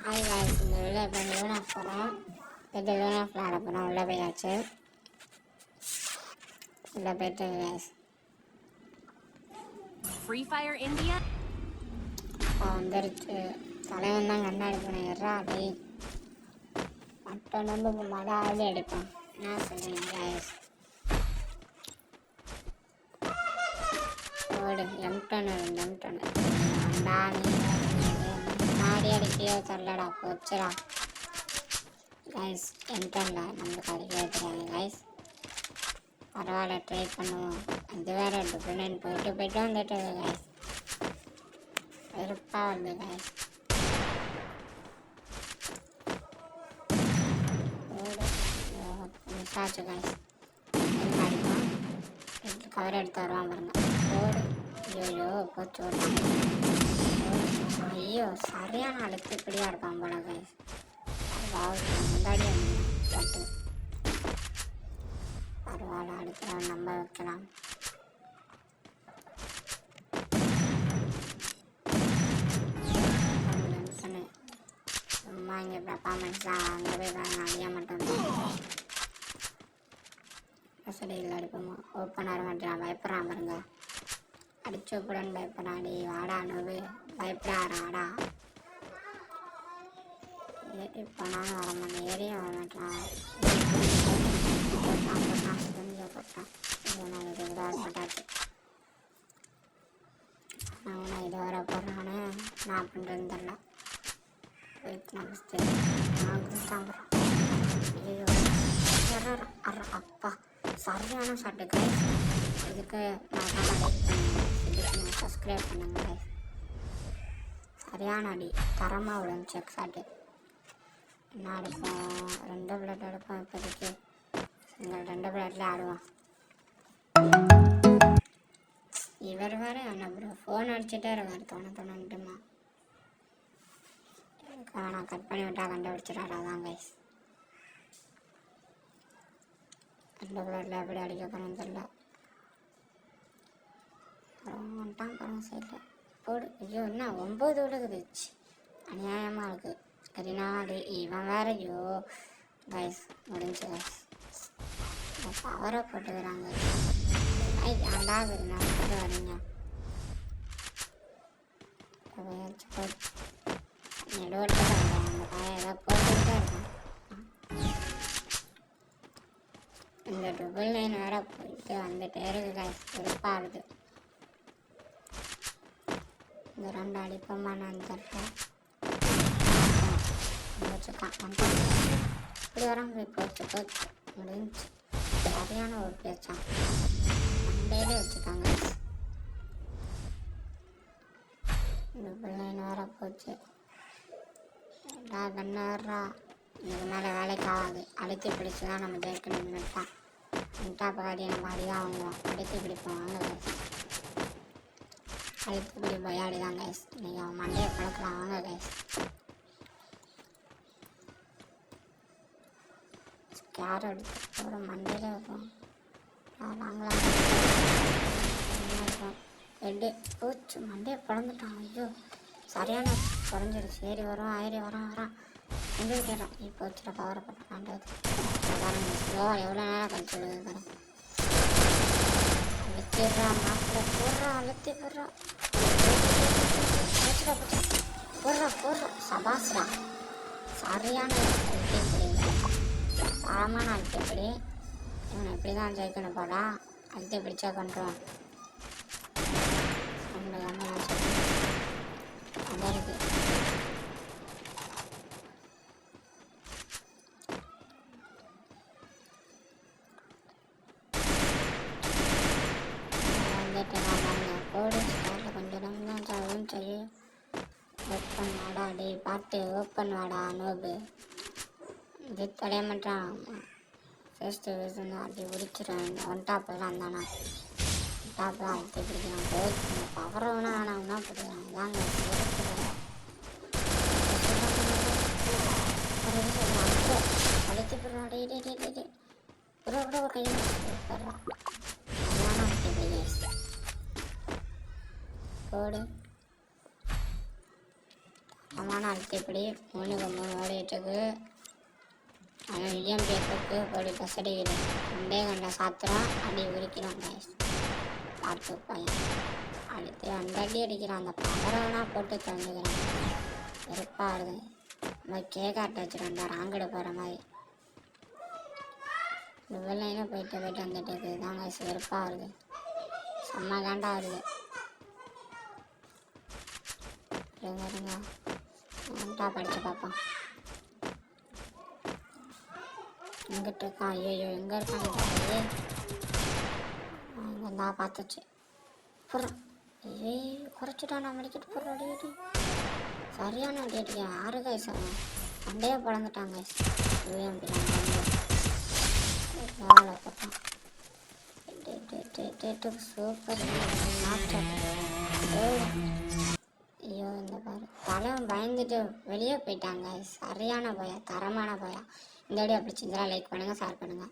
Hi guys, இந்த video இப்போ லூனாஃப் போகிறோம். போய்ட்டு லூனாஃப் விளாட போகிறோம். உள்ளே போயாச்சு. உள்ளே போய்ட்டு காய்ஸ் ஃப்ரீ ஃபயர் இந்தியா வந்துருச்சு. தலைவன் தான் கண்ணாடி போனேன். எறா அடி மட்டன் வந்து மழை ஆடி அடிப்பான். என்ன சொல்கிறீங்க காய்ஸ்? ஓடு எம்டன் அண்டா நீ மாடி அடிக்கையோ சொல்லடா போச்சுடா கைஸ். எம்டன்ல நம்மளுக்கு அடிக்கவே தெரியாது கைஸ். பரவாயில்ல, ட்ரை பண்ணுவோம். இது வேறு டிஃப்ரெண்ட் போயிட்டு வந்துட்டு கைஸ். வெறுப்பாக வந்து கைஸ். மிஸ் ஆச்சு கைஸ். அடிப்பான், கவர் எடுத்து வருவான் பாருங்க. ஓடு. ஐயோ போச்சு. ஐயோ சரியான அழுத்து இப்படியா இருப்பான் போல கைஸ். முன்னாடி பட்டு பரவாயில்ல, அடுத்த நம்ப வைக்கலாம். சும்மா இங்கே பெர்ஃபார்மன்ஸ்லாம் அங்கே போய் நிறையா மட்டும் வசதியில் அடிப்போமா. ஓப்பனாக மாட்டேன், பயப்படுறான் பாருங்க. அடிச்சு ஓப்படன் பயப்படுறாடி. வாடா நோவு, பயப்படாராடா. இப்போ நான் வர மாட்டேன், ஏரியும் வர மாட்டேன். போட்டான் நான் இது கூட போட்டாச்சு. நான் இது வர போடுறானே, நான் பண்ணுறேன்னு தெரில. அப்பா சரியான ஷாட்டு கைஸ். இதுக்கு சப்ஸ்கிரைப் பண்ணுங்க கைஸ். சரியான அடி, தரமாக விழுந்துச்சு ஷாட்டு. என்ன அடிப்போம்? 2 பிளேட் எடுப்போம். இப்போதைக்கு சிங்கிள் 2 பிளேட்லேயே ஆடுவோம். இவர் வேறு என்ன ப்ரோ ஃபோன் அடிச்சுட்டே இருக்கார் தோணுட்டுமா. நான் கட் பண்ணி விட்டா கண்டுபிடிச்சிடாரு. அதான் கைஸ் 2 பிளேட்டில் எப்படி அடிக்க போகிறேன்னு தெரியல. வந்துட்டான் படம் சைடில் போடு. ஐயோ என்ன 9 விழுகுதுச்சு, அநியாயமாக இருக்குது. சரினா அது இவன் வேற. ஐயோ கைஸ் முடிஞ்சு கைஸ். பவரை போட்டுக்கிறாங்க. ஏன்டா நான் போட்டு வரீங்க? நெடுவட்ட அந்த பையன் ஏதோ போட்டுக்கிட்டே இருக்கான். இந்த 999 வேற போயிட்டு வந்துட்டே இருக்கு கைஸ். வெறுப்பாகுது. இந்த 2 அடிப்போமா நான் தட்டேன் வச்சுக்கான். இப்படி வராங்க. போச்சு முடிஞ்சு. சரியான ஒரு பேச்சான் மண்டையிலே வச்சுக்காங்க. இந்த பிள்ளைன்னு வேற போச்சு. கண்ணா இதுக்கு மேலே வேலைக்கு ஆகாது. அழுத்தி பிடிச்சி தான் நம்ம ஜெயிக்கணும். நினைப்பான் நின்ட்டா பாதி நம்ம அடிதான் வாங்குவோம். அழுத்தி பிடிப்போம் வாங்க கைஸ். அழுத்தி பிடி போயாடி தான் கைஸ். நீங்கள் அவன் மண்டையை பழக்கலாம் வாங்க கைஸ். யாரும் எடுத்து ஒரு மண்டையில இருக்கும். வாங்கலாம் இருக்கும். ரெண்டு போச்சு, மண்டையை பிறந்துட்டான். ஐயோ சரியான குறைஞ்சிடுச்சு. ஏறி வரான் எங்கே கேட்டான். இப்போ வச்சுட்டு பவரை போட்டான்றது ஸ்லோவாக எவ்வளோ நேரம் கழிச்சு விழுதுறேன். அழுத்திடுறா மாப்பிள்ள போடுறா. அழுத்தி போடுறா போடுறா சபாஸ்ரா. சரியான அழுத்தி பிடிங்க. தரமான அழுத்தி பிடி. இவனை இப்படி தான் ஜெயிக்கணும் போடா. அழுத்தி பிடிச்சா பண்ணுறோம். அதான் இருக்கு. போடு கொஞ்சம் தான் சாவும் செய்ய. ஓப்பன் வாடா டே பாட்டு. ஓப்பன் வாடா நோபு. இது தொடைய மாட்டான். ஃபர்ஸ்ட் வீசணும் அப்படி பிடிச்சிடும். ஒன் டாப்லாம் தானே டாப்லாம் அழுத்தி பிடிக்கிறான். போச்சு பவரை வேணா பிடிக்கிறான். இதாங்க அழுத்தி போடுறான். டே கூட கையில் போடுறான். போடு தரமான அழுத்தி இப்படி 3-3 ஓடிட்டுருக்கு. அவன் இஎம்பிஎஃப்க்கு போடி பசடிக்கிடு 2 கண்ட சாத்திரம் அடி உரிக்கிறான் கைஸ். பார்த்து பையன் அடுத்து 2 அடி அடிக்கிறான். அந்த பவரவனா போட்டு தந்துக்கிறான். வெறுப்பாக வருது. நம்ம கேக்காட்டு வச்சுருந்தா ராங்கடு போகிற மாதிரி இவ்வளோ போயிட்டு வந்துட்டு இருக்குது தான் கைஸ். வெறுப்பாக வருது. செம்ம காண்டா வருது. இருங்க ஏன்டா படிச்சு பார்ப்போம். எங்கிட்ட இருக்கான்? ஐயோ எங்கே இருக்கான்னு இங்கே தான் பார்த்துச்சு. போடுறான். குறைச்சிட்டான். நான் மெடிக்கிட்டு போடுற அடி அடி சரியான அடி அடிக்க 6 கைஸ். அவன் சண்டையை பழந்துட்டாங்க கைஸ். போட்டான் சூப்பர். ஐயோ இந்த பாரு தலைவன் பயந்துட்டு வெளியே போயிட்டாங்க. சரியான பயம், தரமான பயம். இந்த வீடியோ பிடிச்சிருந்தா லைக் பண்ணுங்கள், ஷேர் பண்ணுங்கள்.